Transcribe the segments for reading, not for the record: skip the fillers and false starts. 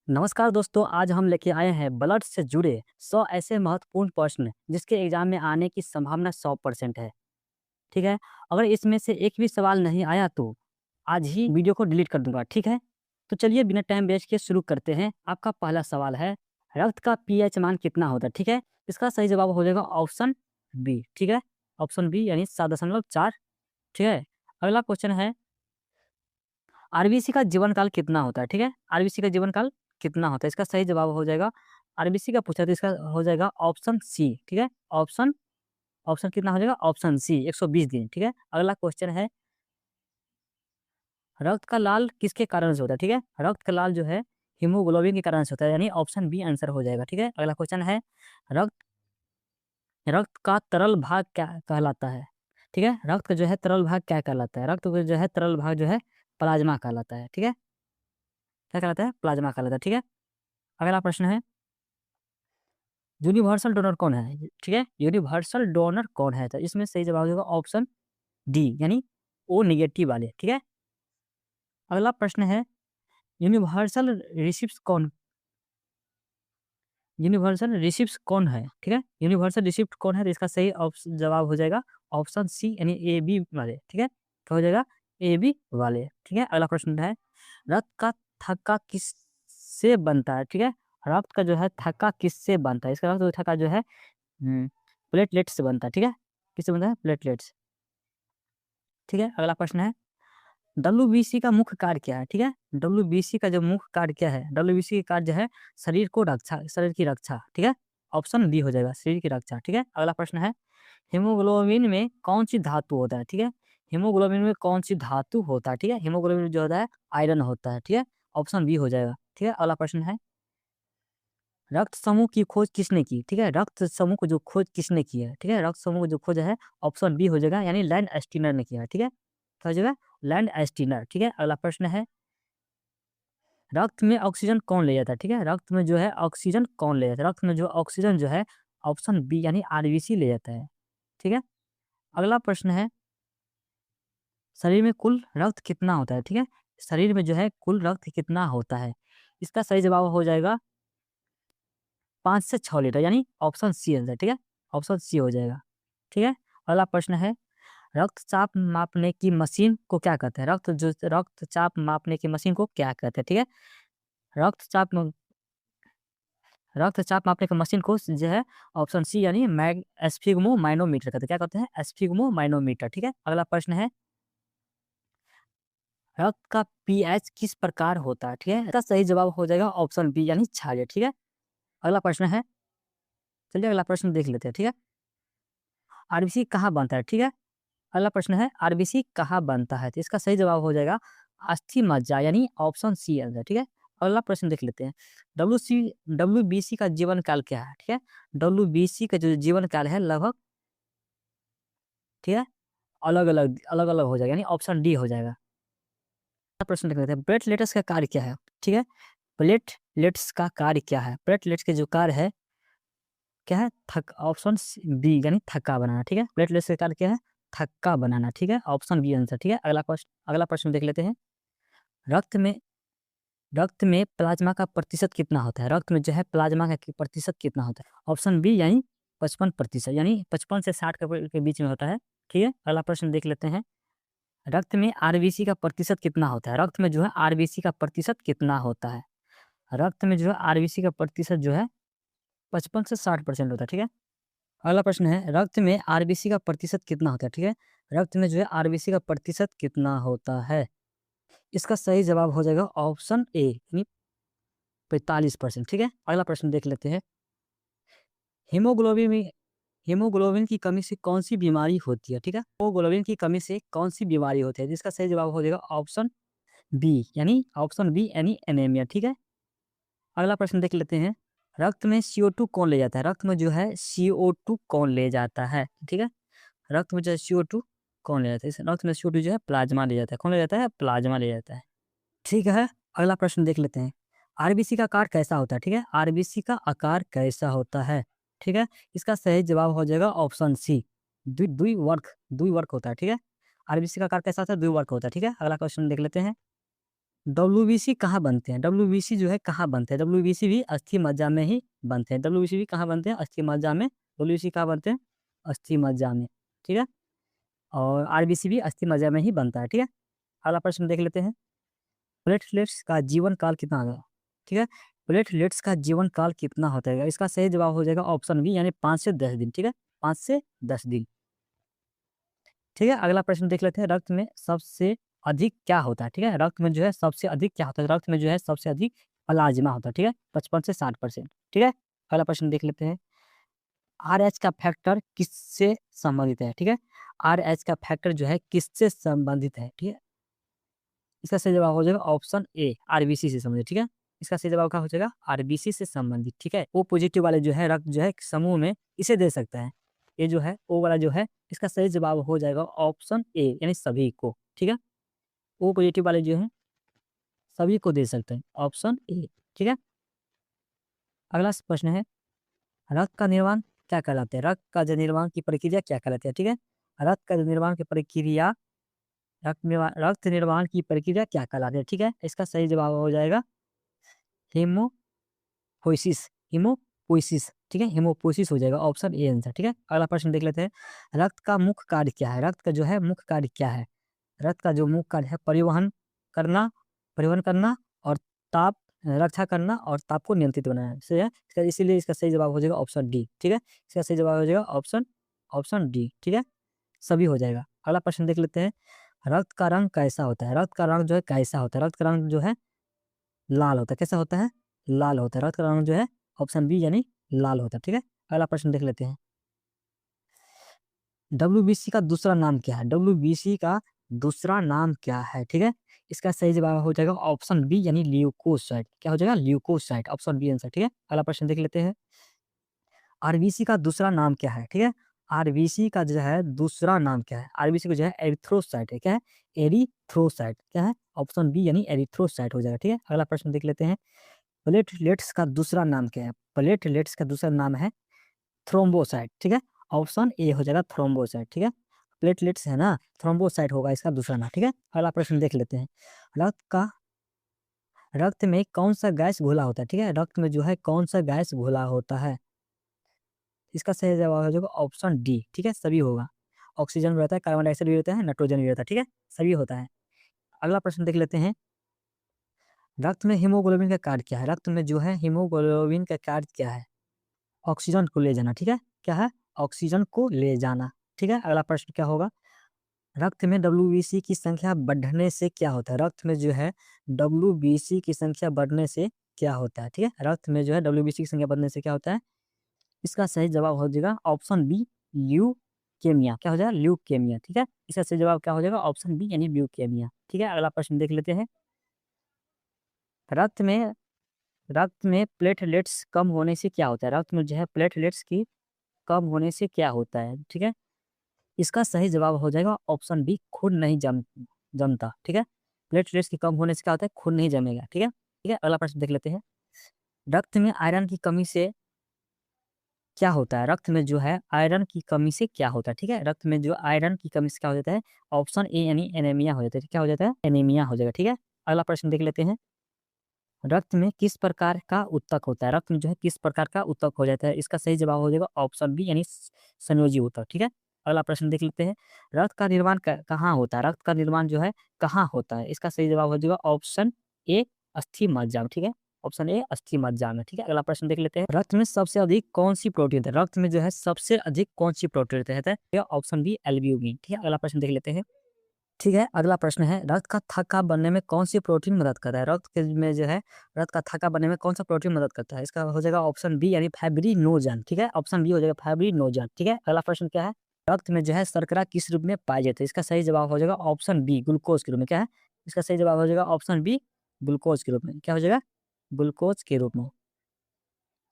नमस्कार दोस्तों, आज हम लेके आए हैं ब्लड से जुड़े 100 ऐसे महत्वपूर्ण प्रश्न जिसके एग्जाम में आने की संभावना 100% है। ठीक है? अगर इसमें से एक भी सवाल नहीं आया तो आज ही वीडियो को डिलीट कर दूंगा। ठीक है? तो चलिए बिना टाइम वेस्ट किए शुरू करते हैं। आपका पहला सवाल है, रक्त का पीएच मान कितना होता है? ठीक है? इसका सही जवाब हो जाएगा ऑप्शन बी। ठीक है? ऑप्शन बी यानी 7.4। ठीक है? अगला क्वेश्चन है, आरबीसी का जीवन काल कितना होता है? ठीक है? आरबीसी का जीवन काल कितना होता है? इसका सही जवाब हो जाएगा, आरबीसी का पूछा तो इसका हो जाएगा ऑप्शन सी। ठीक है? ऑप्शन ऑप्शन कितना हो जाएगा? ऑप्शन सी 120 दिन। ठीक है? अगला क्वेश्चन है, रक्त का लाल किसके कारण से होता है? ठीक है? रक्त का लाल जो है हीमोग्लोबिन के कारण से होता है, यानी ऑप्शन बी आंसर हो जाएगा। ठीक है? अगला क्वेश्चन है, रक्त रक्त का तरल भाग क्या कहलाता है? ठीक है? रक्त का जो है तरल भाग क्या कहलाता है? रक्त का जो है तरल भाग जो है प्लाज्मा कहलाता है। ठीक है? क्या कहलाता है? प्लाज्मा कहलाता है। ठीक है? अगला प्रश्न है, यूनिवर्सल डोनर कौन है? ठीक है? यूनिवर्सल डोनर कौन है? तो इसमें सही जवाब होगा ऑप्शन डी यानी ओ नेगेटिव वाले। ठीक है? अगला प्रश्न है, यूनिवर्सल रिसिप्ट कौन यूनिवर्सल रिसिप्ट कौन है? ठीक है? यूनिवर्सल रिसिप्ट कौन है? तो इसका सही जवाब हो जाएगा ऑप्शन सी यानी ए बी वाले। ठीक है? क्या हो जाएगा? ए बी वाले। ठीक है? अगला प्रश्न है, रक्त का थक्का किससे बनता है? ठीक है? रक्त का जो है थक्का किससे बनता है? इसका रक्त थक्का जो है प्लेटलेट्स से बनता है। ठीक है? किससे बनता है? प्लेटलेट्स। ठीक है? अगला प्रश्न है, डब्ल्यूबीसी का मुख्य कार्य क्या है? ठीक है? डब्ल्यूबीसी का जो मुख्य कार्य क्या है? डब्ल्यूबीसी का कार्य जो है शरीर की रक्षा। ठीक है? ऑप्शन बी हो जाएगा, शरीर की रक्षा। ठीक है? अगला प्रश्न है, हीमोग्लोबिन में कौन सी धातु होता है? ठीक है? हीमोग्लोबिन में कौन सी धातु होता है? ठीक है? हीमोग्लोबिन जो होता है आयरन होता है। ठीक है? ऑप्शन बी हो जाएगा। ठीक है? अगला प्रश्न है, रक्त समूह की खोज किसने की? ठीक है? रक्त समूह को जो खोज किसने की है? ठीक है? रक्त समूह को जो खोज है ऑप्शन बी हो जाएगा, यानी लैंड एस्टीनर ने किया है। ठीक है? क्या हो जाएगा? लैंड एस्टीनर। ठीक है? अगला प्रश्न है, रक्त में ऑक्सीजन कौन ले जाता है? ठीक है? रक्त में जो है ऑक्सीजन कौन ले जाता है? रक्त में जो ऑक्सीजन जो है ऑप्शन बी यानी आरबीसी ले जाता है। ठीक है? अगला प्रश्न है, शरीर में कुल रक्त कितना होता है? ठीक है? शरीर में जो है कुल रक्त कितना होता है? इसका सही जवाब हो जाएगा 5 से 6 लीटर, यानी ऑप्शन सी आंसर। ठीक है? ऑप्शन सी हो जाएगा। ठीक है? अगला प्रश्न है, रक्तचाप मापने की मशीन को क्या कहते हैं? रक्तचाप मापने की मशीन को क्या कहते हैं? ठीक है? रक्तचाप म रक्तचाप मापने की मशीन को जो है ऑप्शन सी यानी एस्फिग्मोमाइनोमीटर कहते हैं। क्या कहते हैं? एस्फिग्मोमाइनोमीटर। ठीक है? अगला प्रश्न है, रक्त का पीएच किस प्रकार होता है? ठीक है? इसका सही जवाब हो जाएगा ऑप्शन बी यानी क्षारीय। ठीक है? अगला प्रश्न है, चलिए अगला प्रश्न देख लेते हैं। ठीक है? आरबीसी कहाँ बनता है? ठीक है? अगला प्रश्न है, आरबीसी कहाँ बनता है? तो इसका सही जवाब हो जाएगा अस्थि मज्जा, यानी ऑप्शन सी आंसर। ठीक है? अगला प्रश्न देख लेते हैं, डब्ल्यूबीसी का जीवन काल क्या है? ठीक है? डब्ल्यूबीसी का जो जीवन काल है लगभग, ठीक है, अलग अलग हो जाएगा, यानी ऑप्शन डी हो जाएगा। अगला प्रश्न देख लेते हैं, प्लेटलेट्स का कार्य क्या है? ठीक है? प्लेटलेट्स का कार्य क्या है? प्लेटलेट्स के जो कार्य है क्या है? थक ऑप्शन बी यानी थक्का बनाना। ठीक है? प्लेटलेट्स का कार्य क्या है? थक्का बनाना। ठीक है? Option B answer. ठीक है? अगला प्रश्न देख लेते हैं, रक्त में रक्त में प्लाज्मा का प्रतिशत कितना होता है? रक्त में जो है प्लाज्मा का प्रतिशत कितना होता है? ऑप्शन बी यानी 55%, यानी 55 से 60 के बीच में होता है। ठीक है? अगला प्रश्न देख लेते हैं, रक्त में आरबीसी का प्रतिशत कितना होता है? रक्त में जो है आरबीसी का प्रतिशत कितना होता है? रक्त में जो है आरबीसी का प्रतिशत जो है 55 से 60% होता है। ठीक है? अगला प्रश्न है, रक्त में आरबीसी का प्रतिशत कितना होता है? ठीक है? रक्त में जो है आरबीसी का प्रतिशत कितना होता है? इसका सही जवाब हो जाएगा ऑप्शन ए यानी 45%। ठीक है? अगला प्रश्न देख लेते हैं, हीमोग्लोबिन में हीमोग्लोबिन की कमी से कौन सी बीमारी होती है? ठीक है? हीमोग्लोबिन की कमी से कौन सी बीमारी होती है? जिसका सही जवाब हो जाएगा ऑप्शन बी यानी एनीमिया। ठीक है? अगला प्रश्न देख लेते हैं, रक्त में CO2 कौन ले जाता है? रक्त में जो है CO2 कौन ले जाता है? ठीक है? रक्त में जो है CO2 कौन ले जाता है? इस रक्त में CO2 जो है प्लाज्मा ले जाता है। कौन ले जाता है? प्लाज्मा ले जाता है। ठीक है? अगला प्रश्न देख लेते हैं, आरबीसी का आकार कैसा होता है? ठीक है? आरबीसी का आकार कैसा होता है? ठीक है? इसका सही जवाब हो जाएगा ऑप्शन सी, द्विवर्क होता है। ठीक है? आरबीसी का आकार कैसा होता है? द्विवर्क होता है। ठीक है? अगला क्वेश्चन देख लेते हैं, डब्ल्यूबीसी कहाँ बनते हैं? डब्ल्यूबीसी जो है कहाँ बनते हैं? डब्ल्यूबीसी भी अस्थि मज्जा में ही बनते हैं। डब्ल्यूबीसी भी कहाँ बनते हैं? अस्थि मज्जा में। डब्ल्यूबीसी कहाँ बनते हैं? अस्थि मज्जा में, ठीक है? और आरबीसी भी अस्थि मज्जा में ही बनता है, ठीक है? अगला प्रश्न देख लेते हैं। प्लेटलेट्स का जीवन काल कितना होगा? ठीक है? प्लेटलेट्स का जीवन काल कितना होता है? इसका सही जवाब हो जाएगा ऑप्शन बी, यानी 5 से 10 दिन, ठीक है? 5 से 10 दिन। ठीक है? अगला प्रश्न देख लेते हैं। रक्त में सबसे अधिक क्या होता है? ठीक है? रक्त में जो है सबसे अधिक क्या होता है? रक्त में जो है सबसे अधिक प्लाज्मा होता है, ठीक है? 55 से 60%, ठीक है? अगला प्रश्न देख लेते हैं। आरएच का फैक्टर किससे संबंधित है? ठीक है? आरएच का फैक्टर जो है किससे संबंधित है? ठीक है? इसका सही जवाब हो जाएगा ऑप्शन ए, आरबीसी से संबंधित, ठीक है? इसका सही जवाब क्या हो जाएगा? आरबीसी से संबंधित, ठीक है? ओ पॉजिटिव वाले जो है रक्त जो है समूह में इसे दे सकता है। ये जो है ओ वाला जो है इसका सही जवाब हो जाएगा ऑप्शन ए, यानी सभी को, ठीक है? ओ पॉजिटिव वाले जो हैं सभी को दे सकते हैं, ऑप्शन ए, ठीक है? अगला प्रश्न है, रक्त का निर्माण क्या कहलाता है? रक्त का जो निर्माण की प्रक्रिया क्या कहलाती है? ठीक है? रक्त का जो निर्माण की प्रक्रिया, रक्त निर्माण की प्रक्रिया क्या कहलाती है? ठीक है? इसका सही जवाब हो जाएगा हेमोपोइसिस, हेमोपोइसिस, ठीक है? हेमोपोइसिस हो जाएगा ऑप्शन ए आंसर, ठीक है? अगला प्रश्न देख लेते हैं। रक्त का मुख्य कार्य क्या है? रक्त का जो है मुख्य कार्य क्या है? रक्त का जो मुख्य कार्य है करना परिवहन करना और ताप रक्षा करना और ताप को नियंत्रित बनाना सही है। इसीलिए इसका सही जवाब हो जाएगा ऑप्शन डी, ठीक है? इसका सही जवाब हो जाएगा ऑप्शन ऑप्शन डी, ठीक है? सभी हो जाएगा। अगला प्रश्न देख लेते हैं। रक्त का रंग कैसा होता है? रक्त का रंग जो है कैसा होता है? रक्त का रंग जो है लाल होता है। कैसा होता है? लाल होता है। रक्त का रंग जो है ऑप्शन बी, यानी लाल होता है, ठीक है? अगला प्रश्न देख लेते हैं। डब्ल्यूबीसी का दूसरा नाम क्या है? डब्ल्यूबीसी का दूसरा नाम क्या है? ठीक है? इसका सही जवाब हो जाएगा ऑप्शन बी, यानी ल्यूकोसाइट। क्या हो जाएगा? ल्यूकोसाइट, ऑप्शन बी आंसर, ठीक है? अगला प्रश्न देख लेते हैं। आरबीसी का दूसरा नाम क्या है? ठीक है? आरबीसी का जो है दूसरा नाम क्या है? आरबीसी को जो है एरिथ्रोसाइट है। क्या है? एरिथ्रोसाइट, क्या है? ऑप्शन बी, यानी एरिथ्रोसाइट हो जाएगा, ठीक है? अगला प्रश्न देख लेते हैं। प्लेटलेट्स का दूसरा नाम क्या है? प्लेटलेट्स का दूसरा नाम है थ्रोम्बोसाइट, ठीक है? ऑप्शन ए हो जाएगा थ्रोम्बोसाइट, ठीक है? प्लेटलेट्स है ना, थ्रोम्बोसाइट होगा इसका दूसरा नाम, ठीक है? अगला प्रश्न देख लेते हैं। रक्त में कौन सा गैस घुला होता है? ठीक है? रक्त में जो है कौन सा गैस घुला होता है? इसका सही जवाब हो जाएगा ऑप्शन डी, ठीक है? सभी होगा। ऑक्सीजन भी रहता है, कार्बन डाइऑक्साइड भी रहता है, नाइट्रोजन भी रहता है, ठीक है? सभी होता है। अगला प्रश्न देख लेते हैं। रक्त में हीमोग्लोबिन का कार्य क्या है? रक्त में जो है हीमोग्लोबिन का कार्य क्या है? ऑक्सीजन को ले जाना, ठीक है? क्या है? ऑक्सीजन को ले जाना, ठीक है? अगला प्रश्न क्या होगा? रक्त में डब्ल्यूबीसी की संख्या बढ़ने से क्या होता है? रक्त में जो है डब्ल्यूबीसी की संख्या बढ़ने से क्या होता है? ठीक है? रक्त में जो है डब्ल्यूबीसी की संख्या बढ़ने से क्या होता है? इसका सही जवाब हो जाएगा ऑप्शन बी, ल्यूकेमिया। क्या हो जाएगा? ल्यूकेमिया, ठीक है? इसका सही जवाब क्या हो जाएगा? ऑप्शन बी, यानी ल्यूकेमिया, ठीक है? अगला प्रश्न देख लेते हैं। रक्त में रक्त में प्लेटलेट्स कम होने से क्या होता है? रक्त में जो है प्लेटलेट्स की कम होने से क्या होता है? ठीक है? इसका सही जवाब हो जाएगा ऑप्शन बी, खून नहीं जमता, ठीक है? प्लेटलेट्स की कम होने से क्या होता है? खून नहीं जमेगा, ठीक है? ठीक है? अगला प्रश्न देख लेते हैं। रक्त में आयरन की कमी से क्या होता है? रक्त में जो है आयरन की कमी से क्या होता है? ठीक है? रक्त में जो आयरन की कमी से क्या हो जाता है? ऑप्शन ए, यानी एनीमिया हो जाता है। क्या हो जाता है? एनीमिया हो जाएगा, ठीक है? अगला प्रश्न देख लेते हैं। रक्त में किस प्रकार का ऊतक होता है? रक्त में जो है किस प्रकार का ऊतक हो जाता है? इसका सही जवाब हो जाएगा ऑप्शन बी, यानी संयोजी ऊतक, ठीक है? अगला प्रश्न देख लेते हैं। रक्त का निर्माण कहाँ होता है? रक्त का निर्माण जो है कहाँ होता है? इसका सही जवाब हो जाएगा ऑप्शन ए, अस्थि मज्जा में, ठीक है? ऑप्शन ए, अस्थि मज्जा में, ठीक है? अगला प्रश्न देख लेते हैं। रक्त में सबसे अधिक कौन सी प्रोटीन है? रक्त में जो है सबसे अधिक कौन सी प्रोटीन रहता है? ऑप्शन बी, एल्ब्यूमिन, ठीक है? अगला प्रश्न देख लेते हैं। ठीक है, अगला प्रश्न है, रक्त का थक्का बनने में कौन सी प्रोटीन मदद करता है? रक्त के में जो है रक्त का थक्का बनने में कौन सा प्रोटीन मदद करता है? इसका हो जाएगा ऑप्शन बी, यानी फाइब्रिनोजन, ठीक है? ऑप्शन बी हो जाएगा फाइब्रिनोजन, ठीक है? अगला प्रश्न क्या है? रक्त में जो है शर्करा किस रूप में पाई जाती है? इसका सही जवाब हो जाएगा ऑप्शन बी, ग्लूकोज के रूप में। क्या है? इसका सही जवाब हो जाएगा ऑप्शन बी, ग्लूकोज के रूप में। क्या हो जाएगा? ग्लूकोज के रूप में,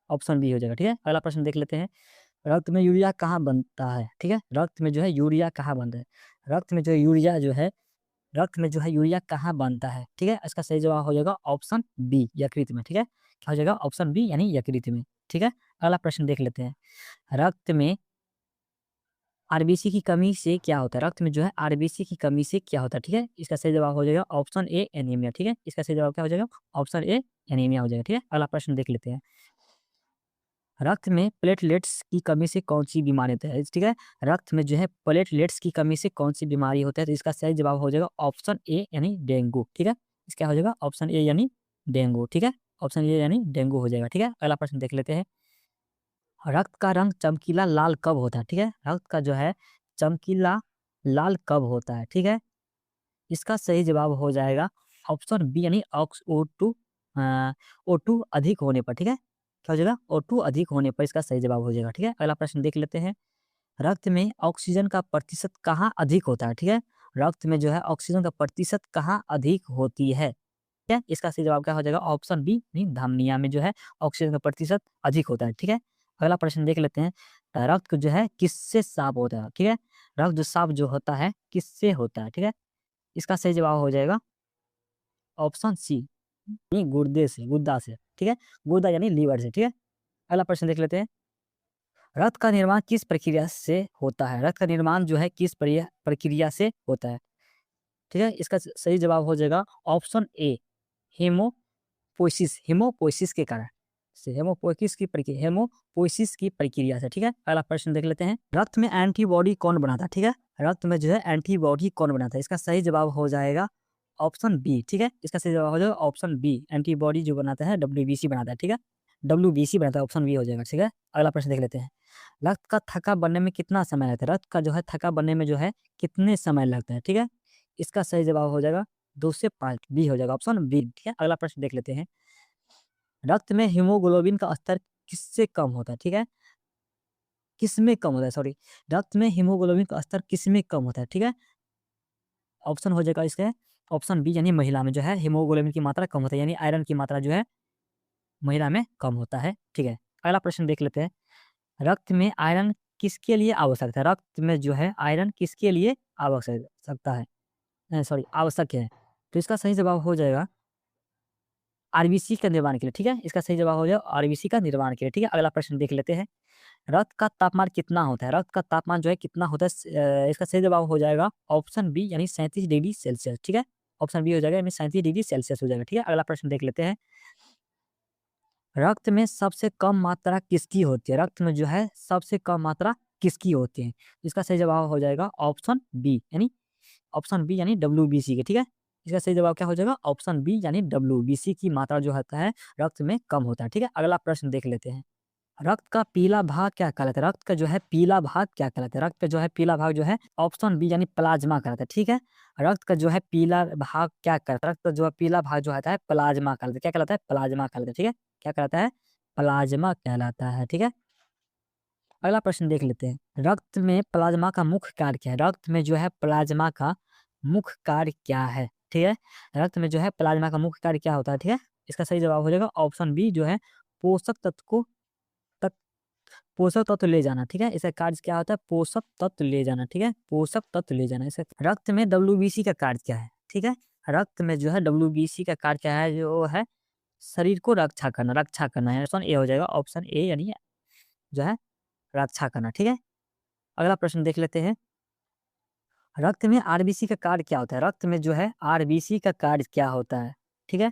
ऑप्शन बी हो जाएगा, ठीक है? अगला प्रश्न देख लेते हैं। रक्त में यूरिया कहाँ बनता है? ठीक है? रक्त में जो है यूरिया कहाँ बनता है? रक्त में जो यूरिया जो है रक्त में जो है यूरिया कहाँ बनता है? ठीक है? इसका सही जवाब हो जाएगा ऑप्शन बी, यकृत में, ठीक है? क्या हो जाएगा? ऑप्शन बी, यानी यकृत में, ठीक है? अगला प्रश्न देख लेते हैं। रक्त में आरबीसी की कमी से क्या होता है? रक्त में जो है आरबीसी की कमी से क्या होता है? ठीक है, इसका सही जवाब हो जाएगा ऑप्शन ए एनीमिया। ठीक है, इसका सही जवाब क्या हो जाएगा? ऑप्शन ए एनीमिया हो जाएगा। ठीक है, अगला प्रश्न देख लेते हैं। रक्त में प्लेटलेट्स की कमी से कौन सी बीमारी होती है? ठीक है, रक्त में जो है प्लेटलेट्स की कमी से कौन सी बीमारी होता है? तो इसका सही जवाब हो जाएगा ऑप्शन ए यानी डेंगू। ठीक है, इसका हो जाएगा ऑप्शन ए यानी डेंगू। ठीक है, ऑप्शन ए यानी डेंगू हो जाएगा। ठीक है, अगला प्रश्न देख लेते हैं। रक्त का रंग चमकीला लाल कब होता है? ठीक है, रक्त का जो है चमकीला लाल कब होता है? ठीक है, इसका सही जवाब हो जाएगा ऑप्शन बी यानी ऑक्स O2 अधिक होने पर। ठीक है, क्या हो जाएगा? O2 अधिक होने पर इसका सही जवाब हो जाएगा। ठीक है, अगला प्रश्न देख लेते हैं। रक्त में ऑक्सीजन का प्रतिशत कहाँ अधिक होता है? ठीक है, रक्त में जो है ऑक्सीजन का प्रतिशत कहाँ अधिक होती है? ठीक है, इसका सही जवाब क्या हो जाएगा? ऑप्शन बी यानी धमनिया में जो है ऑक्सीजन का प्रतिशत अधिक होता है। ठीक है, अगला प्रश्न देख लेते हैं। रक्त जो है किससे साफ होता है? ठीक है, रक्त जो साफ जो होता है किससे होता है? ठीक है, इसका सही जवाब हो जाएगा ऑप्शन सी यानी गुर्दे से, गुद्दा से। ठीक है, गुर्दा यानी लीवर से। ठीक है, अगला प्रश्न देख लेते हैं। रक्त का निर्माण किस प्रक्रिया से होता है? रक्त का निर्माण जो है किस प्रक्रिया से होता है? ठीक है, इसका सही जवाब हो जाएगा ऑप्शन ए हेमोपोइसिस, हेमोपोइसिस के कारण से, हेमोपोइसिस की प्रक्रिया से। ठीक है, अगला प्रश्न देख लेते हैं। रक्त में एंटीबॉडी कौन बनाता है? ठीक है, रक्त में जो है एंटीबॉडी कौन बनाता है? इसका सही जवाब हो जाएगा ऑप्शन बी। ठीक है, इसका सही जवाब हो जाएगा ऑप्शन बी, एंटीबॉडी जो बनाता है डब्ल्यूबीसी बनाता है। ठीक है, डब्ल्यूबीसी बनाता है, ऑप्शन बी हो जाएगा। ठीक है, अगला प्रश्न देख लेते हैं। रक्त का थक्का बनने में कितना समय लगता है? रक्त का जो है थक्का बनने में जो है कितने समय लगता है? ठीक है, इसका सही जवाब हो जाएगा 2 से 5, बी हो जाएगा, ऑप्शन बी। ठीक है, अगला प्रश्न देख लेते हैं। रक्त में हीमोग्लोबिन का स्तर किससे कम होता है? ठीक है, किसमें कम होता है? सॉरी, रक्त में हीमोग्लोबिन का स्तर किसमें कम होता है? ठीक है, ऑप्शन हो जाएगा इसका ऑप्शन बी यानी महिला में जो है हीमोग्लोबिन की मात्रा कम होता है, यानी आयरन की मात्रा जो है महिला में कम होता है। ठीक है, अगला प्रश्न देख लेते हैं। रक्त में आयरन किसके लिए आवश्यक है? रक्त में जो है आयरन किसके लिए आवश्यकता है? सॉरी, आवश्यक है। तो इसका सही जवाब हो जाएगा आरबीसी का निर्माण के लिए। ठीक है, इसका सही जवाब हो जाएगा आरबीसी का निर्माण के लिए। ठीक है, अगला प्रश्न देख लेते हैं। रक्त का तापमान कितना होता है? रक्त का तापमान जो है कितना होता है? इसका सही जवाब हो जाएगा ऑप्शन बी यानी 37 डिग्री सेल्सियस। ठीक है, ऑप्शन बी हो जाएगा यानी 37 डिग्री सेल्सियस हो जाएगा। ठीक है, अगला प्रश्न देख लेते हैं। रक्त में सबसे कम मात्रा किसकी होती है? रक्त में जो है सबसे कम मात्रा किसकी होती है? इसका सही जवाब हो जाएगा ऑप्शन बी यानी डब्ल्यूबीसी के। ठीक है, इसका सही जवाब क्या हो जाएगा? ऑप्शन बी यानी डब्ल्यूबीसी की मात्रा जो होता है रक्त में कम होता है। ठीक है, अगला प्रश्न देख लेते हैं। रक्त का पीला भाग क्या कहलाता है? रक्त का जो है पीला भाग क्या कहलाता है? रक्त का जो है पीला भाग जो है ऑप्शन बी यानी प्लाज्मा कहलाता है। ठीक है, रक्त का जो है पीला भाग क्या कहलाता है? रक्त का जो है पीला भाग जो होता है प्लाज्मा कहलाता है। क्या कहलाता है? प्लाज्मा कहलाता है। ठीक है, क्या कहलाता है? प्लाज्मा कहलाता है। ठीक है, अगला प्रश्न देख लेते हैं। रक्त में प्लाज्मा का मुख्य कार्य क्या है? रक्त में जो है प्लाज्मा का मुख्य कार्य क्या है? ठीक है, रक्त में जो है प्लाज्मा का मुख्य कार्य क्या होता है? ठीक है, इसका सही जवाब हो जाएगा ऑप्शन बी जो है पोषक तत्व को तक पोषक तत्व ले जाना। ठीक है, इसका कार्य क्या होता है? पोषक तत्व ले जाना। ठीक है, पोषक तत्व ले जाना। इसे रक्त में डब्ल्यूबीसी का कार्य क्या है? ठीक है, रक्त में जो है डब्ल्यूबीसी का कार्य क्या है? जो है शरीर को रक्षा करना है। ऑप्शन ए हो जाएगा, ऑप्शन ए यानी जो है रक्षा करना। ठीक है, अगला प्रश्न देख लेते हैं। रक्त में आरबीसी का कार्य क्या होता है? रक्त में जो है आरबीसी का कार्य क्या होता है? ठीक है,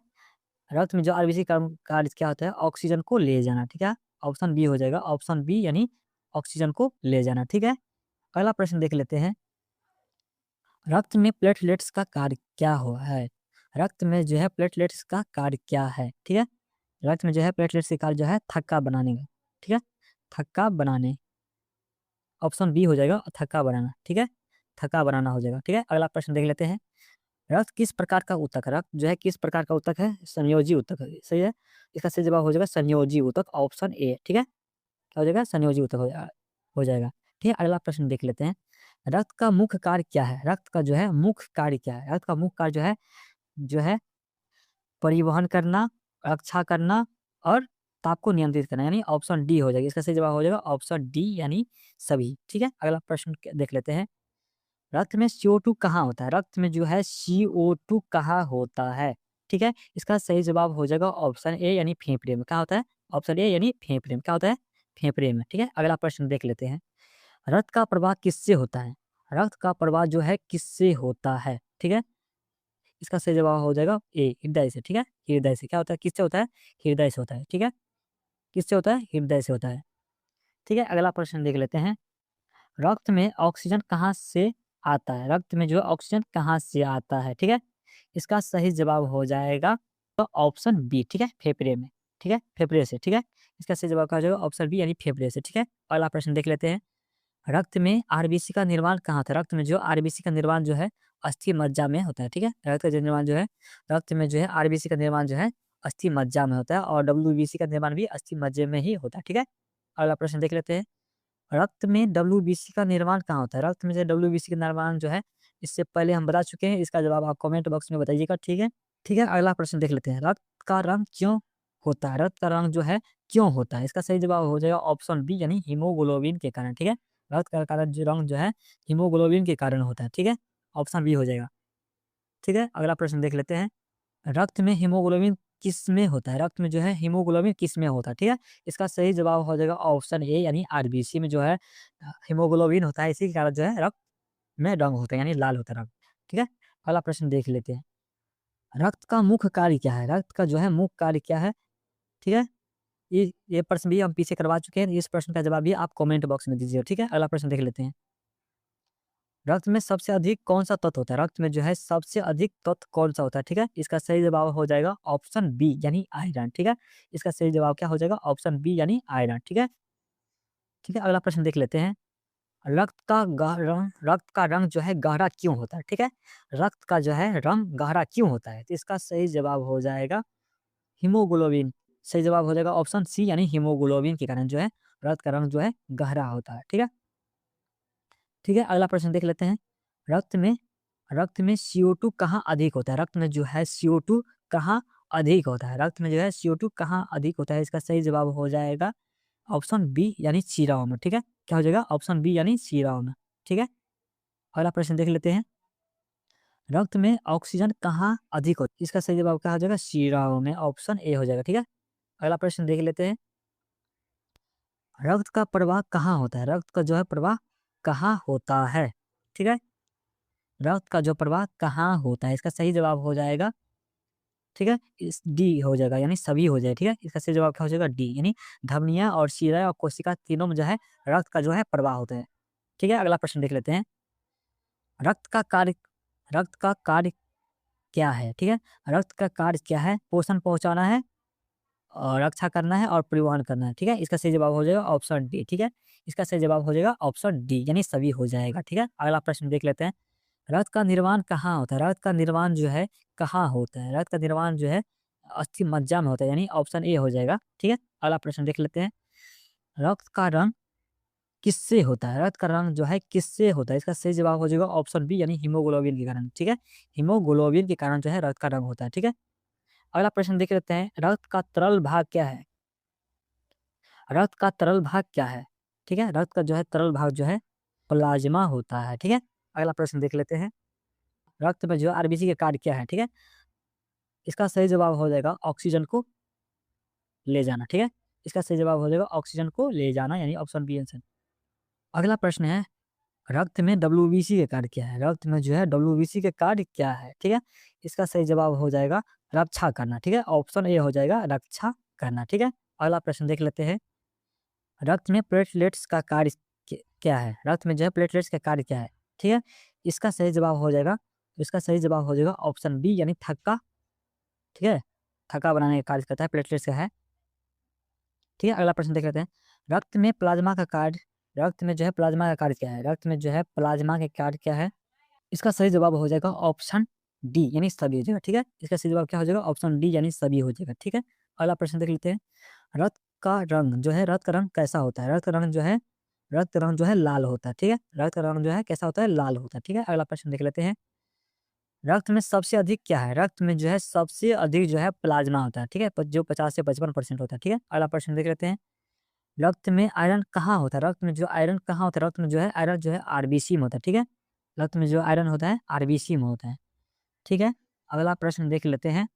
रक्त में जो आरबीसी का कार्य क्या होता है? ऑक्सीजन को ले जाना। ठीक है, ऑप्शन बी हो जाएगा, ऑप्शन बी यानी ऑक्सीजन को ले जाना। ठीक है, अगला प्रश्न देख लेते हैं। रक्त में प्लेटलेट्स का कार्य क्या हो है? रक्त में जो है प्लेटलेट्स का कार्य क्या है? ठीक है, रक्त में जो है प्लेटलेट्स का कार्य जो है थक्का बनाने का। ठीक है, थक्का बनाने, ऑप्शन बी हो जाएगा थक्का बनाना। ठीक है, थक्का बनाना हो जाएगा। ठीक है, अगला प्रश्न देख लेते हैं। रक्त किस प्रकार का ऊतक है? रक्त जो है किस प्रकार का ऊतक है? संयोजी ऊतक है। सही है, इसका सही जवाब हो जाएगा संयोजी ऊतक, ऑप्शन ए। ठीक है, क्या हो जाएगा? संयोजी ऊतक हो जाएगा। ठीक है, अगला प्रश्न देख लेते हैं। रक्त का मुख्य कार्य क्या है? रक्त का जो है मुख्य कार्य क्या है? रक्त का मुख्य कार्य जो है परिवहन करना, रक्षा करना और ताप को नियंत्रित करना, यानी ऑप्शन डी हो जाएगा। इसका सही जवाब हो जाएगा ऑप्शन डी यानी सभी। ठीक है, अगला प्रश्न देख लेते हैं। रक्त में CO2 कहाँ होता है? रक्त में जो है CO2 कहाँ होता है? ठीक है, इसका सही जवाब हो जाएगा ऑप्शन ए यानी फेफड़े में। क्या होता है? ऑप्शन ए यानी फेफड़े में। क्या होता है? फेफड़े में। ठीक है, अगला प्रश्न देख लेते हैं। रक्त का प्रवाह किससे होता है? रक्त का प्रवाह जो है किससे होता है? ठीक है? इसका सही जवाब हो जाएगा ए, हृदय से। ठीक है? हृदय से। क्या होता है? किससे होता है? हृदय से होता है। ठीक है? किससे होता है? हृदय से होता है। ठीक है? अगला प्रश्न देख लेते हैं। रक्त में ऑक्सीजन कहाँ से आता है? रक्त में जो है ऑक्सीजन कहाँ से आता है? ठीक है? इसका सही जवाब हो जाएगा तो ऑप्शन बी। ठीक है? फेफड़े में। ठीक है? फेफड़े से। ठीक है? इसका सही जवाब क्या हो जाएगा? ऑप्शन बी यानी फेफड़े से। ठीक है? अगला प्रश्न देख लेते हैं। रक्त में आरबीसी का निर्माण कहाँ था? रक्त में जो आरबीसी का निर्माण जो है अस्थि मज्जा में होता है। ठीक है? रक्त का जो निर्माण जो है रक्त में जो है आरबीसी का निर्माण जो है अस्थि मज्जा में होता है और डब्ल्यूबीसी का निर्माण भी अस्थि मज्जे में ही होता है। ठीक है? अगला प्रश्न देख लेते हैं। रक्त में डब्ल्यूबीसी का निर्माण कहाँ होता है? रक्त में जो डब्ल्यूबीसी का निर्माण जो है इससे पहले हम बता चुके हैं। इसका जवाब आप कमेंट बॉक्स में बताइएगा। ठीक है? ठीक है? अगला प्रश्न देख लेते हैं। रक्त का रंग क्यों होता है? रक्त का रंग जो है क्यों होता है? इसका सही जवाब हो जाएगा ऑप्शन बी यानी हीमोग्लोबिन के कारण। ठीक है? रक्त का कारण जो रंग जो है हीमोग्लोबिन के कारण होता है। ठीक है? ऑप्शन बी हो जाएगा। ठीक है? अगला प्रश्न देख लेते हैं। रक्त में हीमोग्लोबिन किसमें होता है? रक्त में जो है हीमोग्लोबिन किसमें होता है? ठीक है? इसका सही जवाब हो जाएगा ऑप्शन ए यानी आरबीसी में जो है हीमोग्लोबिन होता है। इसी के कारण जो है रक्त में रंग होता है यानी लाल होता है रंग। ठीक है? अगला प्रश्न देख लेते हैं। रक्त का मुख्य कार्य क्या है? रक्त का जो है मुख्य कार्य क्या है? ठीक है? ये प्रश्न भी हम पीछे करवा चुके हैं। इस प्रश्न का जवाब भी आप कमेंट बॉक्स में दीजिए। ठीक है? अगला प्रश्न देख लेते हैं। रक्त में सबसे अधिक कौन-सा तत्व होता है? रक्त में जो है सबसे अधिक तत्व कौन-सा होता है? ठीक है? इसका सही जवाब हो जाएगा ऑप्शन बी यानी आयरन। ठीक है? इसका सही जवाब क्या हो जाएगा? ऑप्शन बी यानी आयरन। ठीक है? ठीक है? अगला प्रश्न देख लेते हैं। रक्त का रंग जो है गाढ़ा क्यों होता है? ठीक है? रक्त का जो है रंग गाढ़ा क्यों होता है? तो इसका सही जवाब हो जाएगा हीमोग्लोबिन। सही जवाब हो जाएगा ऑप्शन सी यानी हीमोग्लोबिन के कारण जो है रक्त का रंग जो है गहरा होता है। ठीक है? ठीक है? अगला प्रश्न देख लेते हैं। रक्त में रक्त में CO2 कहाँ अधिक होता है? रक्त में जो है CO2 कहाँ अधिक होता है? रक्त में जो है CO2 कहाँ अधिक होता है? इसका सही जवाब हो जाएगा ऑप्शन बी यानी शिराओं में। ठीक है? क्या हो जाएगा? ऑप्शन बी यानी शिराओं में। ठीक है? अगला प्रश्न देख लेते हैं। रक्त में ऑक्सीजन कहाँ अधिक होता है? इसका सही जवाब क्या हो जाएगा? शिराओं में। ऑप्शन ए हो जाएगा। ठीक है? अगला प्रश्न देख लेते हैं। रक्त का प्रवाह कहाँ होता है? रक्त का जो है प्रवाह कहाँ होता है? ठीक है? रक्त का जो प्रवाह कहाँ होता है? इसका सही जवाब हो जाएगा। ठीक है? इस डी हो जाएगा यानी सभी हो जाए। ठीक है? इसका सही जवाब क्या हो जाएगा? डी यानी धमनियाँ और शिरा और कोशिका तीनों में जो है रक्त का जो है प्रवाह होता है। ठीक है? अगला प्रश्न देख लेते हैं। रक्त का कार्य रक्त का कार्य क्या है? ठीक है? रक्त का कार्य क्या है? पोषण पहुँचाना है और रक्षा करना है और परिवहन करना है। ठीक है? इसका सही जवाब हो जाएगा ऑप्शन डी। ठीक है? इसका सही जवाब हो जाएगा ऑप्शन डी यानी सभी हो जाएगा। ठीक है? अगला प्रश्न देख लेते हैं। रक्त का निर्माण कहाँ होता है? रक्त का निर्माण जो है कहाँ होता है? रक्त का निर्माण जो है अस्थि मज्जा में होता है यानी ऑप्शन ए हो जाएगा। ठीक है? अगला प्रश्न देख लेते हैं। रक्त का रंग किससे होता है? रक्त का रंग जो है किससे होता है? इसका सही जवाब हो जाएगा ऑप्शन बी यानी हीमोग्लोबिन के कारण। ठीक है? हीमोग्लोबिन के कारण जो है रक्त का रंग होता है। ठीक है? अगला प्रश्न देख लेते हैं। रक्त का तरल भाग क्या है? रक्त का तरल भाग क्या है? ठीक है? रक्त का जो है तरल भाग जो है प्लाज्मा होता है। ठीक है? अगला प्रश्न देख लेते हैं। रक्त में जो आरबीसी का कार्य क्या है? ठीक है? इसका सही जवाब हो जाएगा ऑक्सीजन को ले जाना। ठीक है? इसका सही जवाब हो जाएगा ऑक्सीजन को ले जाना यानी ऑप्शन बी आंसर। अगला प्रश्न है। रक्त में डब्ल्यूबीसी का कार्य क्या है? रक्त में जो है डब्ल्यूबीसी का कार्य क्या है? ठीक है? इसका सही जवाब हो जाएगा रक्षा करना। ठीक है? ऑप्शन ए हो जाएगा रक्षा करना। ठीक है? अगला प्रश्न देख लेते हैं। रक्त में प्लेटलेट्स का कार्य क्या है? रक्त में जो है प्लेटलेट्स का कार्य क्या है? ठीक है? इसका सही जवाब हो जाएगा ऑप्शन बी यानी थक्का। ठीक है? थक्का बनाने का कार्य करता है प्लेटलेट्स का है। ठीक है? अगला प्रश्न देख लेते हैं। रक्त में प्लाज्मा का कार्य रक्त में जो है प्लाज्मा का कार्य क्या है? रक्त में जो है प्लाज्मा का कार्य क्या है? इसका सही जवाब हो जाएगा ऑप्शन डी यानी सभी हो जाएगा। ठीक है? इसका सही जवाब क्या हो जाएगा? ऑप्शन डी यानी सभी हो जाएगा। ठीक है? अगला प्रश्न देख लेते हैं। रक्त का रंग जो है रक्त का रंग कैसा होता है? रक्त का रंग जो है लाल होता है। ठीक है? रक्त का रंग जो है कैसा होता है? लाल होता है। ठीक है? अगला प्रश्न देख लेते हैं। रक्त में सबसे अधिक क्या है? रक्त में जो है सबसे अधिक जो है प्लाज्मा होता है। ठीक है? जो 50 से 55% होता है। ठीक है? अगला प्रश्न देख लेते हैं। रक्त में आयरन कहाँ होता है? रक्त में जो आयरन कहाँ होता है? रक्त में जो है आयरन जो है आरबीसी में होता है। ठीक है? रक्त में जो आयरन होता है आरबीसी में होता है। ठीक है? अगला प्रश्न देख लेते हैं।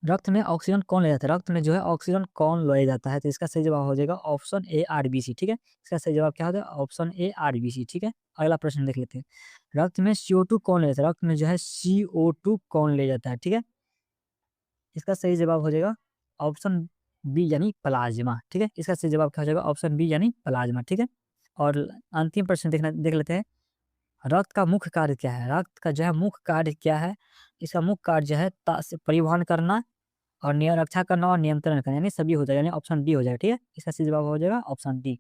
रक्त में ऑक्सीजन कौन ले जाता है? रक्त में जो है ऑक्सीजन कौन ले जाता है? तो इसका सही जवाब हो जाएगा ऑप्शन ए आरबीसी, ठीक है। इसका सही जवाब क्या होता है? ऑप्शन ए आरबीसी, ठीक है। अगला प्रश्न देख लेते हैं। रक्त में CO2 कौन ले जाता है? रक्त में जो है CO2 कौन ले जाता है? ठीक है। इसका सही जवाब हो जाएगा ऑप्शन बी यानी प्लाज्मा, ठीक है। इसका सही जवाब क्या हो जाएगा? ऑप्शन बी यानी प्लाज्मा, ठीक है। और अंतिम प्रश्न देख लेते हैं। रक्त का मुख्य कार्य क्या है? रक्त का जो है मुख्य कार्य क्या है? इसका मुख्य कार्य जो है परिवहन करना और रक्षा करना और नियंत्रण करना, यानी सभी हो जाएगा, यानी ऑप्शन डी हो जाएगा, ठीक है। इसका सही जवाब हो जाएगा ऑप्शन डी।